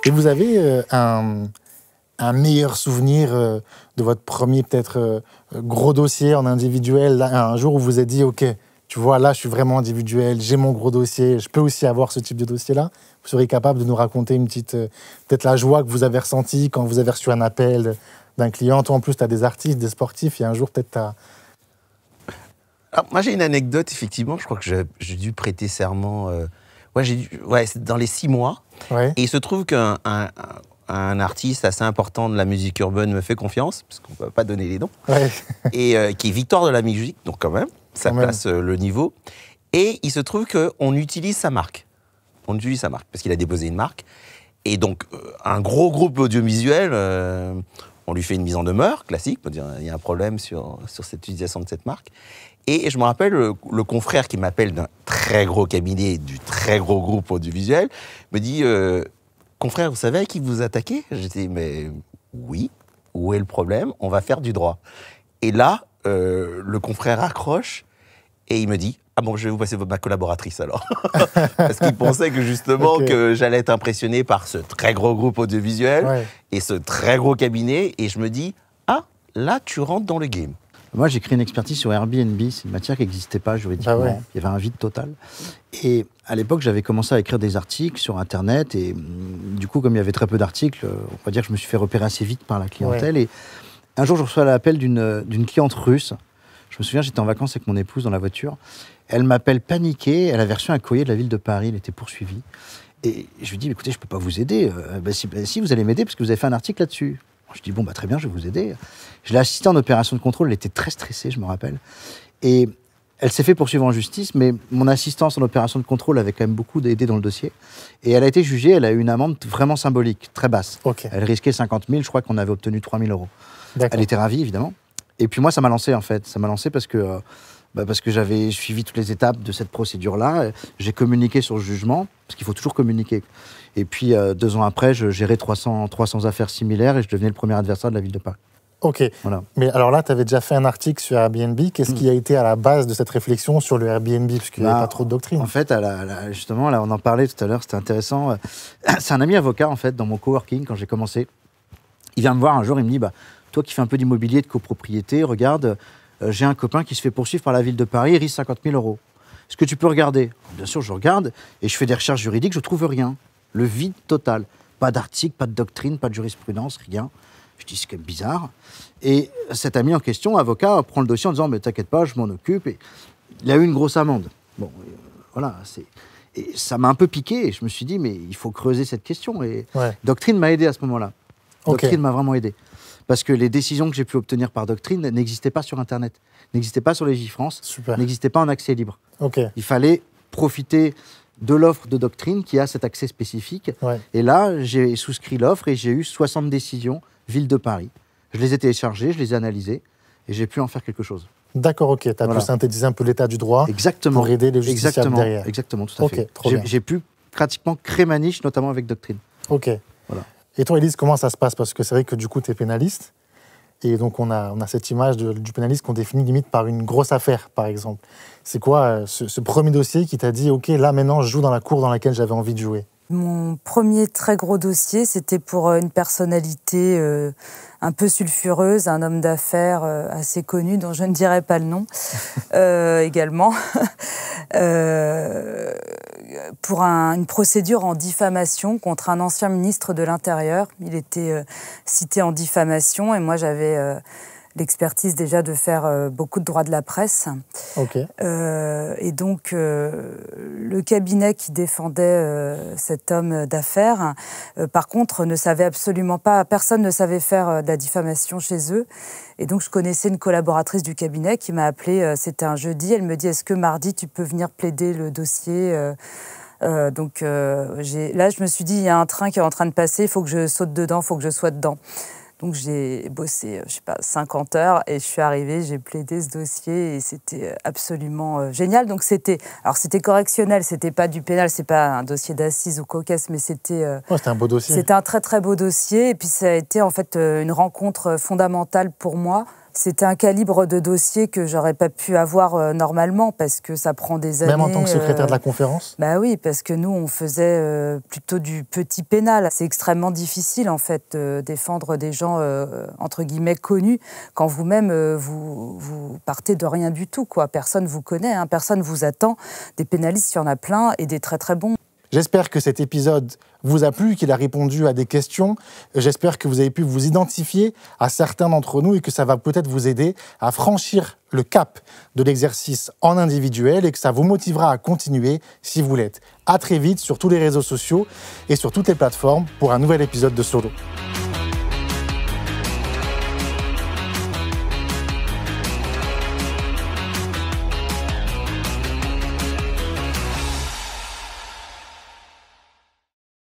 Et vous avez un meilleur souvenir de votre premier, peut-être, gros dossier en individuel, là, un jour où vous vous êtes dit, OK, tu vois, là, je suis vraiment individuel, j'ai mon gros dossier, je peux aussi avoir ce type de dossier-là. Vous seriez capable de nous raconter une petite, peut-être la joie que vous avez ressentie quand vous avez reçu un appel d'un client. Toi, en plus, tu as des artistes, des sportifs, et un jour, peut-être, tu as... Alors, moi, j'ai une anecdote, effectivement. Je crois que j'ai dû prêter serment. C'est dans les 6 mois. Ouais. Et il se trouve qu'un un artiste assez important de la musique urbaine me fait confiance, parce qu'on ne peut pas donner les noms, Ouais. et qui est Victor de la musique, donc quand même, ça place le niveau. Et il se trouve qu'on utilise sa marque. On utilise sa marque, parce qu'il a déposé une marque. Et donc, un gros groupe audiovisuel, on lui fait une mise en demeure, classique, on peut dire il y a un problème sur cette utilisation de cette marque. Et je me rappelle, le confrère qui m'appelle d'un très gros cabinet, du très gros groupe audiovisuel, me dit confrère, vous savez à qui vous attaquez? J'étais, mais oui, où est le problème? On va faire du droit. Et là, le confrère accroche et il me dit, ah bon, je vais vous passer ma collaboratrice alors. Parce qu'il pensait que justement que j'allais être impressionné par ce très gros groupe audiovisuel et ce très gros cabinet. Et je me dis, ah, là, tu rentres dans le game. Moi, j'ai créé une expertise sur Airbnb. C'est une matière qui n'existait pas juridiquement. Il y avait un vide total. Et à l'époque, j'avais commencé à écrire des articles sur Internet. Et du coup, comme il y avait très peu d'articles, on va dire que je me suis fait repérer assez vite par la clientèle. Et un jour, je reçois l'appel d'une cliente russe. Je me souviens, j'étais en vacances avec mon épouse dans la voiture. Elle m'appelle paniquée. Elle avait reçu un courrier de la ville de Paris. Elle était poursuivie. Et je lui dis, écoutez, je ne peux pas vous aider. Si, vous allez m'aider parce que vous avez fait un article là-dessus. Je dis, bon, très bien, je vais vous aider. Je l'ai assistée en opération de contrôle, elle était très stressée, je me rappelle. Et elle s'est fait poursuivre en justice, mais mon assistance en opération de contrôle avait quand même beaucoup aidé dans le dossier. Et elle a été jugée, elle a eu une amende vraiment symbolique, très basse. Elle risquait 50 000, je crois qu'on avait obtenu 3 000 €. Elle était ravie, évidemment. Et puis moi, ça m'a lancé, en fait. Ça m'a lancé parce que j'avais suivi toutes les étapes de cette procédure-là. J'ai communiqué sur le jugement, parce qu'il faut toujours communiquer. Et puis, 2 ans après, je gérais 300 affaires similaires et je devenais le premier adversaire de la ville de Paris. Ok. Voilà. Mais alors là, tu avais déjà fait un article sur Airbnb. Qu'est-ce qui a été à la base de cette réflexion sur le Airbnb? Parce qu'il n'y avait pas trop de doctrine. En fait, justement, là, on en parlait tout à l'heure, c'était intéressant. C'est un ami avocat, en fait, dans mon coworking, quand j'ai commencé. Il vient me voir un jour, il me dit, toi qui fais un peu d'immobilier, de copropriété, regarde, j'ai un copain qui se fait poursuivre par la ville de Paris, il risque 50 000 €. Est-ce que tu peux regarder? Bien sûr, je regarde et je fais des recherches juridiques, je ne trouve rien. Le vide total. Pas d'article, pas de doctrine, pas de jurisprudence, rien. Je dis, c'est quand même bizarre. Et cet ami en question, avocat, prend le dossier en disant, mais t'inquiète pas, je m'en occupe. Et il a eu une grosse amende. Bon, voilà. Et ça m'a un peu piqué. Et je me suis dit, mais il faut creuser cette question. Et Doctrine m'a aidé à ce moment-là. Doctrine m'a vraiment aidé. Parce que les décisions que j'ai pu obtenir par Doctrine n'existaient pas sur Internet, n'existaient pas sur Légifrance, n'existaient pas en accès libre. Il fallait profiter de l'offre de Doctrine qui a cet accès spécifique. Et là, j'ai souscrit l'offre et j'ai eu 60 décisions, ville de Paris. Je les ai téléchargées, je les ai analysées et j'ai pu en faire quelque chose. D'accord, ok. Tu as pu synthétiser un peu l'état du droit pour aider les justiciables derrière. Exactement, tout à fait. J'ai pu pratiquement créer ma niche, notamment avec Doctrine. Ok. Voilà. Et toi, Élise, comment ça se passe? Parce que c'est vrai que du coup, tu es pénaliste. Et donc, on a cette image du pénaliste qu'on définit limite par une grosse affaire, par exemple. C'est quoi ce premier dossier qui t'a dit, OK, là, maintenant, je joue dans la cour dans laquelle j'avais envie de jouer? Mon premier très gros dossier, c'était pour une personnalité un peu sulfureuse, un homme d'affaires assez connu, dont je ne dirai pas le nom, également, pour une procédure en diffamation contre un ancien ministre de l'Intérieur. Il était cité en diffamation et moi, j'avais l'expertise déjà de faire beaucoup de droit de la presse. Et donc, le cabinet qui défendait cet homme d'affaires, par contre, ne savait absolument pas, personne ne savait faire de la diffamation chez eux. Et donc, je connaissais une collaboratrice du cabinet qui m'a appelée, c'était un jeudi, elle me dit, est-ce que mardi, tu peux venir plaider le dossier là, je me suis dit, il y a un train qui est en train de passer, il faut que je saute dedans, il faut que je sois dedans. Donc, j'ai bossé, 50 heures et je suis arrivée, j'ai plaidé ce dossier et c'était absolument génial. Donc, c'était correctionnel, c'était pas du pénal, c'est pas un dossier d'assises ou cocasse, mais c'était un beau dossier. C'était un très, très beau dossier. Et puis, ça a été en fait une rencontre fondamentale pour moi C'était un calibre de dossier que j'aurais pas pu avoir normalement parce que ça prend des années. Même en tant que secrétaire de la conférence ? Bah oui, parce que nous, on faisait plutôt du petit pénal. C'est extrêmement difficile, en fait, de défendre des gens, entre guillemets, connus, quand vous-même, vous partez de rien du tout, quoi. Personne vous connaît, hein, personne vous attend. Des pénalistes, il y en a plein, et des très très bons. J'espère que cet épisode vous a plu, qu'il a répondu à des questions. J'espère que vous avez pu vous identifier à certains d'entre nous et que ça va peut-être vous aider à franchir le cap de l'exercice en individuel et que ça vous motivera à continuer si vous l'êtes. À très vite sur tous les réseaux sociaux et sur toutes les plateformes pour un nouvel épisode de Solo.